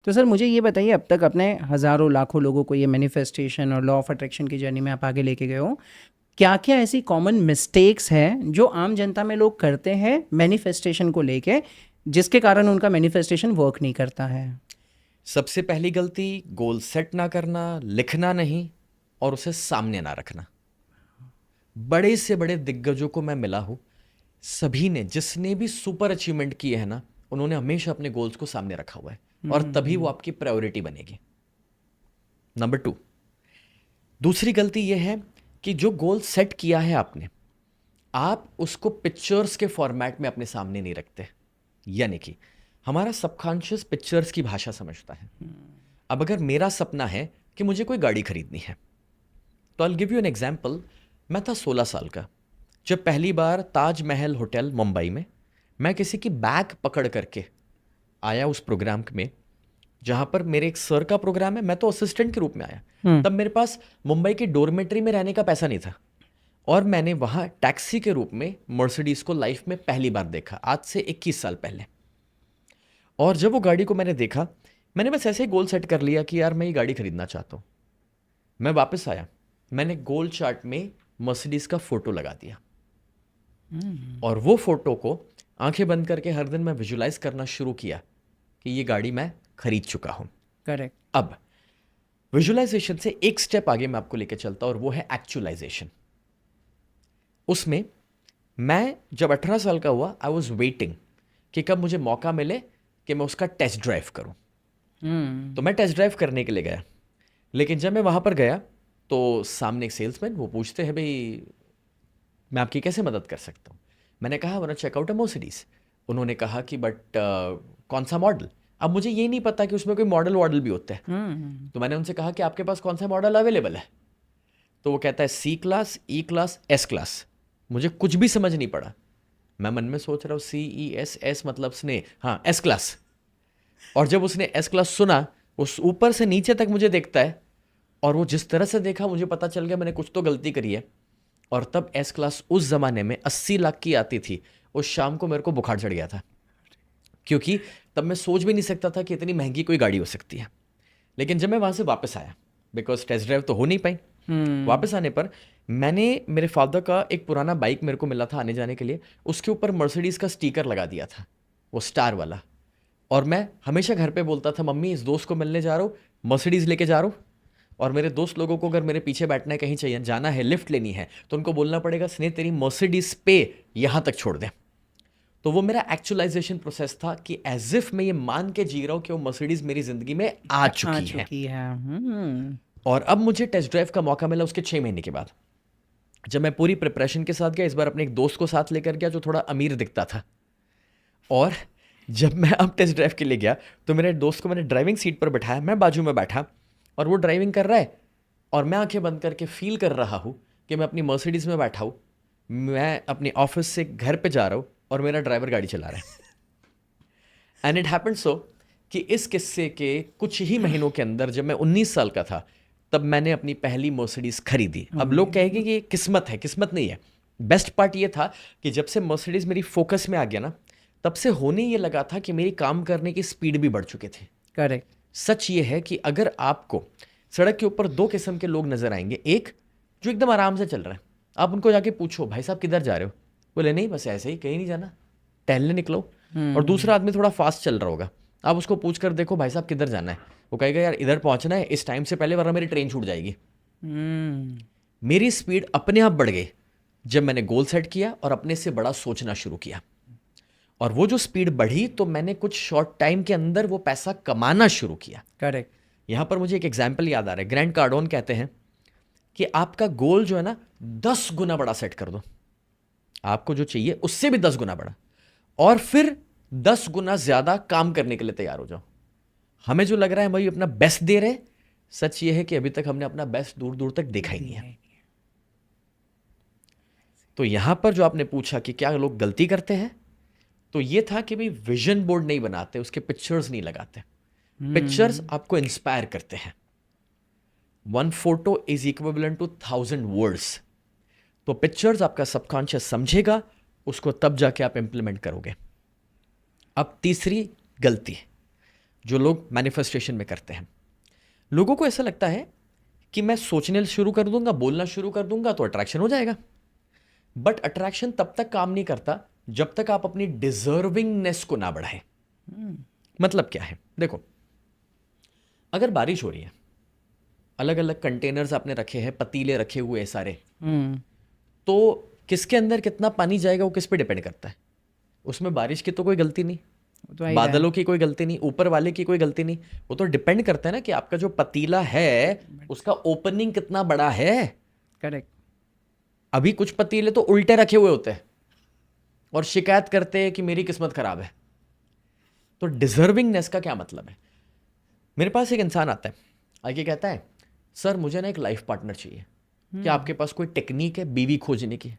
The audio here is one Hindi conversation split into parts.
तो सर मुझे ये बताइए, अब तक अपने हज़ारों लाखों लोगों को ये मैनिफेस्टेशन और लॉ ऑफ अट्रैक्शन की जर्नी में आप आगे लेके गए हो, क्या क्या ऐसी कॉमन मिस्टेक्स हैं जो आम जनता में लोग करते हैं मैनिफेस्टेशन को लेके, जिसके कारण उनका मैनिफेस्टेशन वर्क नहीं करता है? सबसे पहली गलती, गोल सेट ना करना, लिखना नहीं और उसे सामने ना रखना। बड़े से बड़े दिग्गजों को मैं मिला हूं, सभी ने, जिसने भी सुपर अचीवमेंट किए हैं ना, उन्होंने हमेशा अपने गोल्स को सामने रखा हुआ है और तभी वो आपकी प्रायोरिटी बनेगी। नंबर 2, दूसरी गलती यह है कि जो गोल सेट किया है आपने, आप उसको पिक्चर्स के फॉर्मेट में अपने सामने नहीं रखते। यानी कि हमारा सबकॉन्शियस पिक्चर्स की भाषा समझता है। अब अगर मेरा सपना है कि मुझे कोई गाड़ी खरीदनी है, तो I give you an example. मैं था 16 साल का जब पहली बार ताजमहल होटल मुंबई में मैं किसी की बैग पकड़ करके आया उस प्रोग्राम में, जहां पर मेरे एक सर का प्रोग्राम है, मैं तो असिस्टेंट के रूप में आया। हम्म। तब मेरे पास मुंबई की डोरमेट्री में रहने का पैसा नहीं था और मैंने वहां टैक्सी के रूप में मर्सिडीज को लाइफ में पहली बार देखा, आज से 21 साल पहले। और जब वो गाड़ी को मैंने देखा, मैंने बस ऐसे ही गोल सेट कर लिया कि यार मैं ये गाड़ी खरीदना चाहता हूं। मैं वापस आया, मैंने गोल चार्ट में मर्सिडीज का फोटो लगा दिया और वो फोटो को आंखें बंद करके हर दिन मैं विजुलाइज करना शुरू किया कि ये गाड़ी मैं खरीद चुका हूं। करेक्ट। अब विजुलाइजेशन से एक स्टेप आगे मैं आपको लेकर चलता हूं और वो है एक्चुअलाइजेशन। उसमें मैं जब 18 साल का हुआ, आई वॉज वेटिंग कि कब मुझे मौका मिले कि मैं उसका टेस्ट ड्राइव करूं। तो मैं टेस्ट ड्राइव करने के लिए गया, लेकिन जब मैं वहां पर गया तो सामने एक सेल्समैन, वो पूछते हैं, भाई मैं आपकी कैसे मदद कर सकता हूँ? मैंने कहा वन चेकआउट अ मर्सिडीज। उन्होंने कहा कि बट कौन सा मॉडल? अब मुझे ये नहीं पता कि उसमें कोई मॉडल वॉडल भी होते हैं। तो मैंने उनसे कहा कि आपके पास कौन सा मॉडल अवेलेबल है? तो वो कहता है सी क्लास, ई क्लास, एस क्लास। मुझे कुछ भी समझ नहीं पड़ा। मैं मन में सोच रहा हूँ सी ई एस, एस मतलब स्नेह, हाँ एस क्लास। और जब उसने एस क्लास सुना, उस ऊपर से नीचे तक मुझे देखता है और वो जिस तरह से देखा, मुझे पता चल गया मैंने कुछ तो गलती करी है। और तब एस क्लास उस जमाने में 80 लाख की आती थी। उस शाम को मेरे को बुखार चढ़ गया था, क्योंकि तब मैं सोच भी नहीं सकता था कि इतनी महंगी कोई गाड़ी हो सकती है। लेकिन जब मैं वहां से वापस आया, बिकॉज टेस्ट ड्राइव तो हो नहीं पाई, वापस आने पर मैंने, मेरे फादर का एक पुराना बाइक मेरे को मिला था आने जाने के लिए, उसके ऊपर मर्सिडीज का स्टिकर लगा दिया था, वो स्टार वाला। और मैं हमेशा घर पे बोलता था, मम्मी इस दोस्त को मिलने जा रहा हूँ, मर्सिडीज लेके जा रहा हूँ। और मेरे दोस्त लोगों को अगर मेरे पीछे बैठना है, कहीं चाहिए जाना है, लिफ्ट लेनी है, तो उनको बोलना पड़ेगा स्नेह तेरी मर्सिडीज पे यहां तक छोड़ दे। तो वो मेरा एक्चुअलाइजेशन प्रोसेस था कि एज इफ मैं ये मान के जी रहा हूं कि वो मर्सिडीज मेरी जिंदगी में आ आ चुकी है। चुकी है। और अब मुझे टेस्ट ड्राइव का मौका मिला उसके 6 महीने के बाद, जब मैं पूरी प्रिपरेशन के साथ गया। इस बार अपने एक दोस्त को साथ लेकर गया जो थोड़ा अमीर दिखता था। और जब मैं अब टेस्ट ड्राइव के लिए गया, तो मेरे दोस्त को मैंने ड्राइविंग सीट पर बैठाया, मैं बाजू में बैठा और वो ड्राइविंग कर रहा है और मैं आंखें बंद करके फील कर रहा हूं कि मैं अपनी मर्सिडीज में बैठा हूं, मैं अपने ऑफिस से घर पे जा रहा हूं और मेरा ड्राइवर गाड़ी चला रहा है। एंड इट हैपेंड सो कि इस किस्से के कुछ ही महीनों के अंदर, जब मैं 19 साल का था, तब मैंने अपनी पहली मर्सिडीज खरीदी। अब लोग कहेंगे कि ये किस्मत है, किस्मत नहीं है। बेस्ट पार्ट ये था कि जब से मर्सिडीज मेरी फोकस में आ गया ना, तब से होने ये लगा था कि मेरी काम करने की स्पीड भी बढ़ चुके थे। करेक्ट। सच ये है कि अगर आपको सड़क के ऊपर दो किस्म के लोग नजर आएंगे, एक जो एकदम आराम से चल रहा है, आप उनको जाके पूछो भाई साहब किधर जा रहे हो, बोले नहीं बस ऐसे ही, कहीं नहीं जाना, टहलने निकलो। और दूसरा आदमी थोड़ा फास्ट चल रहा होगा, आप उसको पूछ कर देखो भाई साहब किधर जाना है, वो कहेगा यार इधर पहुंचना है इस टाइम से पहले, वरना मेरी ट्रेन छूट जाएगी। मेरी स्पीड अपने आप बढ़ गई जब मैंने गोल सेट किया और अपने से बड़ा सोचना शुरू किया। और वो जो स्पीड बढ़ी, तो मैंने कुछ शॉर्ट टाइम के अंदर वो पैसा कमाना शुरू किया। करेक्ट। यहां पर मुझे एक एग्जाम्पल याद आ रहा है। ग्रैंड कार्डोन कहते हैं कि आपका गोल जो है ना, 10 गुना बड़ा सेट कर दो, आपको जो चाहिए उससे भी 10 गुना बड़ा, और फिर 10 गुना ज्यादा काम करने के लिए तैयार हो जाओ। हमें जो लग रहा है भाई अपना बेस्ट दे रहे, सच ये है कि अभी तक हमने अपना बेस्ट दूर दूर तक देखा ही नहीं है। तो यहां पर जो आपने पूछा कि क्या लोग गलती करते हैं, तो ये था कि भाई विजन बोर्ड नहीं बनाते, उसके पिक्चर्स नहीं लगाते। पिक्चर्स आपको इंस्पायर करते हैं। 1 photo is equivalent to 1000 words. तो पिक्चर्स आपका सबकॉन्शियस समझेगा, उसको तब जाके आप इंप्लीमेंट करोगे। अब तीसरी गलती, जो लोग मैनिफेस्टेशन में करते हैं। लोगों को ऐसा लगता है कि मैं सोचने शुरू कर दूंगा, बोलना शुरू कर दूंगा तो अट्रैक्शन हो जाएगा। बट अट्रैक्शन तब तक काम नहीं करता जब तक आप अपनी डिजर्विंगनेस को ना बढ़ाएं। मतलब क्या है, देखो, अगर बारिश हो रही है, अलग अलग कंटेनर्स आपने रखे हैं, पतीले रखे हुए हैं सारे, तो किसके अंदर कितना पानी जाएगा वो किस पे डिपेंड करता है? उसमें बारिश की तो कोई गलती नहीं, तो आई बादलों की कोई गलती नहीं, ऊपर वाले की कोई गलती नहीं। वो तो डिपेंड करता है ना कि आपका जो पतीला है उसका ओपनिंग कितना बड़ा है। करेक्ट। अभी कुछ पतीले तो उल्टे रखे हुए होते हैं और शिकायत करते हैं कि मेरी किस्मत खराब है। तो डिजर्विंगनेस का क्या मतलब है? मेरे पास एक इंसान आता है, आके कहता है, सर मुझे ना एक लाइफ पार्टनर चाहिए, क्या आपके पास कोई टेक्निक है बीवी खोजने की?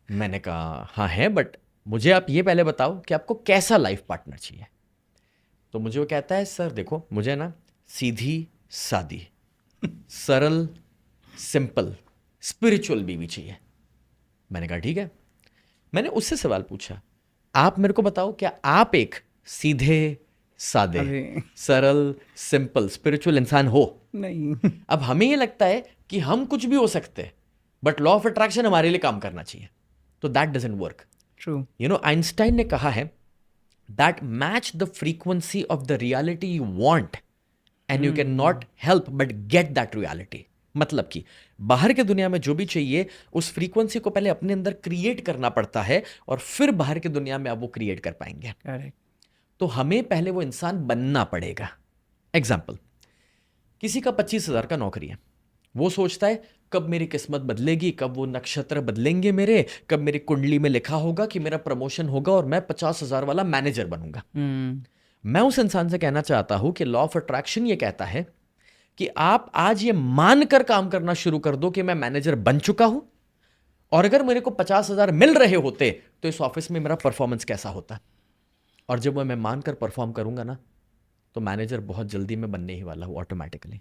मैंने कहा हाँ है, बट मुझे आप ये पहले बताओ कि आपको कैसा लाइफ पार्टनर चाहिए। तो मुझे वो कहता है, सर देखो मुझे ना सीधी सादी सरल सिंपल स्पिरिचुअल बीवी चाहिए। मैंने कहा ठीक है। मैंने उससे सवाल पूछा, आप मेरे को बताओ क्या आप एक सीधे सादे अरे सरल सिंपल स्पिरिचुअल इंसान हो? नहीं। अब हमें ये लगता है कि हम कुछ भी हो सकते हैं, बट लॉ ऑफ अट्रैक्शन हमारे लिए काम करना चाहिए, तो that doesn't work. True. You know, Einstein ने कहा है that match the frequency of the reality you want and you can not help but get that reality. मतलब कि बाहर के दुनिया में जो भी चाहिए उस फ्रीक्वेंसी को पहले अपने अंदर क्रिएट करना पड़ता है और फिर बाहर की दुनिया में आप वो क्रिएट कर पाएंगे। करेक्ट। तो हमें पहले वो इंसान बनना पड़ेगा। एग्जाम्पल, किसी का 25,000 का नौकरी है, वो सोचता है कब मेरी किस्मत बदलेगी, कब वो नक्षत्र बदलेंगे मेरे, कब मेरी कुंडली में लिखा होगा कि मेरा प्रमोशन होगा और मैं 50,000 वाला मैनेजर बनूंगा। मैं उस इंसान से कहना चाहता हूं कि लॉ ऑफ अट्रैक्शन ये कहता है कि आप आज ये मानकर काम करना शुरू कर दो कि मैं मैनेजर बन चुका हूं, और अगर मेरे को 50,000 मिल रहे होते तो इस ऑफिस में मेरा परफॉर्मेंस कैसा होता। और जब मैं मानकर परफॉर्म करूंगा ना, तो मैनेजर बहुत जल्दी मैं बनने ही वाला हूं ऑटोमेटिकली।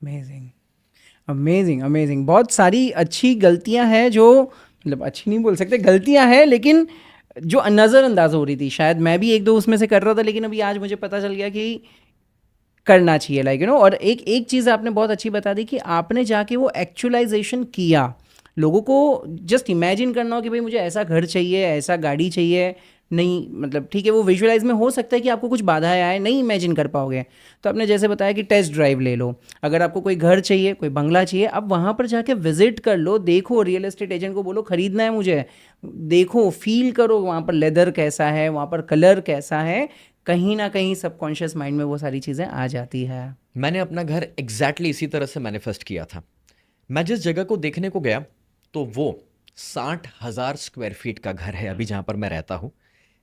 Amazing amazing amazing. बहुत सारी अच्छी गलतियां हैं जो, मतलब अच्छी नहीं बोल सकते, गलतियां हैं लेकिन जो नज़रअंदाज हो रही थी। शायद मैं भी एक दो उसमें से कर रहा था, लेकिन अभी आज मुझे पता चल गया कि करना चाहिए, लाइक यू नो। और एक चीज़ आपने बहुत अच्छी बता दी कि आपने जाके वो एक्चुअलाइजेशन किया। लोगों को जस्ट इमेजिन करना हो कि भाई मुझे ऐसा घर चाहिए, ऐसा गाड़ी चाहिए, नहीं, मतलब ठीक है वो विजुअलाइज में हो सकता है कि आपको कुछ बाधाएं आए, नहीं इमेजिन कर पाओगे। तो आपने जैसे बताया कि टेस्ट ड्राइव ले लो, अगर आपको कोई घर चाहिए, कोई बंगला चाहिए, आप वहाँ पर जाके विजिट कर लो, देखो, रियल एस्टेट एजेंट को बोलो खरीदना है मुझे, देखो, फील करो वहाँ पर लेदर कैसा है, वहाँ पर कलर कैसा है। कहीं ना कहीं सबकॉन्शियस माइंड में वो सारी चीज़ें आ जाती है। मैंने अपना घर एग्जैक्टली इसी तरह से मैनिफेस्ट किया था। मैं जिस जगह को देखने को गया तो वो 60,000 स्क्वायर फीट का घर है अभी जहाँ पर मैं रहता हूँ,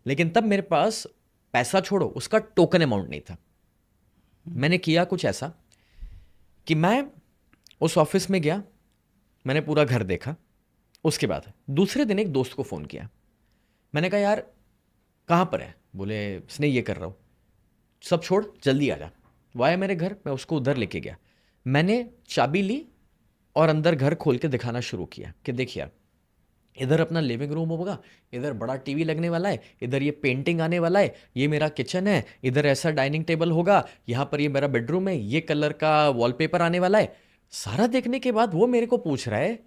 लेकिन तब मेरे पास पैसा छोड़ो उसका टोकन अमाउंट नहीं था। मैंने किया कुछ ऐसा कि मैं उस ऑफिस में गया, मैंने पूरा घर देखा, उसके बाद दूसरे दिन एक दोस्त को फ़ोन किया। मैंने कहा यार कहाँ पर है? बोले इसने ये कर रहा हूँ, सब छोड़ जल्दी आ जा। वो आया मेरे घर, मैं उसको उधर लेके गया, मैंने चाबी ली और अंदर घर खोल के दिखाना शुरू किया कि देख यार, इधर अपना लिविंग रूम होगा, इधर बड़ा टीवी लगने वाला है, इधर ये पेंटिंग आने वाला है, ये मेरा किचन है, इधर ऐसा डाइनिंग टेबल होगा, यहाँ पर ये मेरा बेडरूम है, ये कलर का वॉलपेपर आने वाला है। सारा देखने के बाद वो मेरे को पूछ रहा है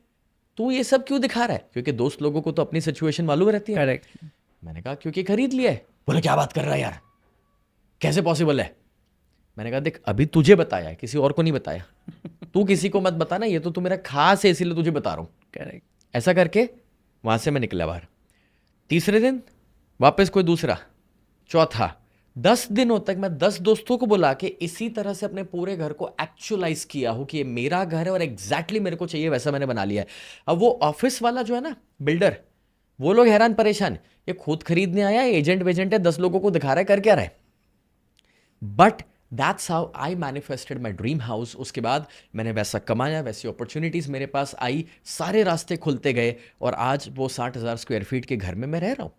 तू ये सब क्यों दिखा रहा है? क्योंकि दोस्त लोगों को तो अपनी सिचुएशन मालूम रहती है। करेक्ट। मैंने कहा क्योंकि खरीद लिया है। बोले क्या बात कर रहा है यार, कैसे पॉसिबल है? मैंने कहा देख अभी तुझे बताया है, किसी और को नहीं बताया। तू किसी को मत बताना, ये तो तू मेरा खास है इसीलिए तुझे बता रहा हूँ। करेक्ट। ऐसा करके वहाँ से मैं निकला बाहर। तीसरे दिन वापस कोई दूसरा, चौथा, 10 दिनों तक मैं 10 दोस्तों को बुला के इसी तरह से अपने पूरे घर को एक्चुअलाइज किया हूँ कि ये मेरा घर है और एग्जैक्टली मेरे को चाहिए वैसा मैंने बना लिया है। अब वो ऑफिस वाला जो है ना बिल्डर, वो लोग हैरान परेशान, ये खुद खरीदने आया है, एजेंट वेजेंट है, 10 लोगों को दिखा रहा है, कर क्या रहा है। But that's how I manifested my dream house. उसके बाद मैंने वैसा कमाया, वैसी अपॉर्चुनिटीज़ मेरे पास आई, सारे रास्ते खुलते गए और आज वो 60,000 स्क्वायर फीट के घर में मैं रह रहा हूँ।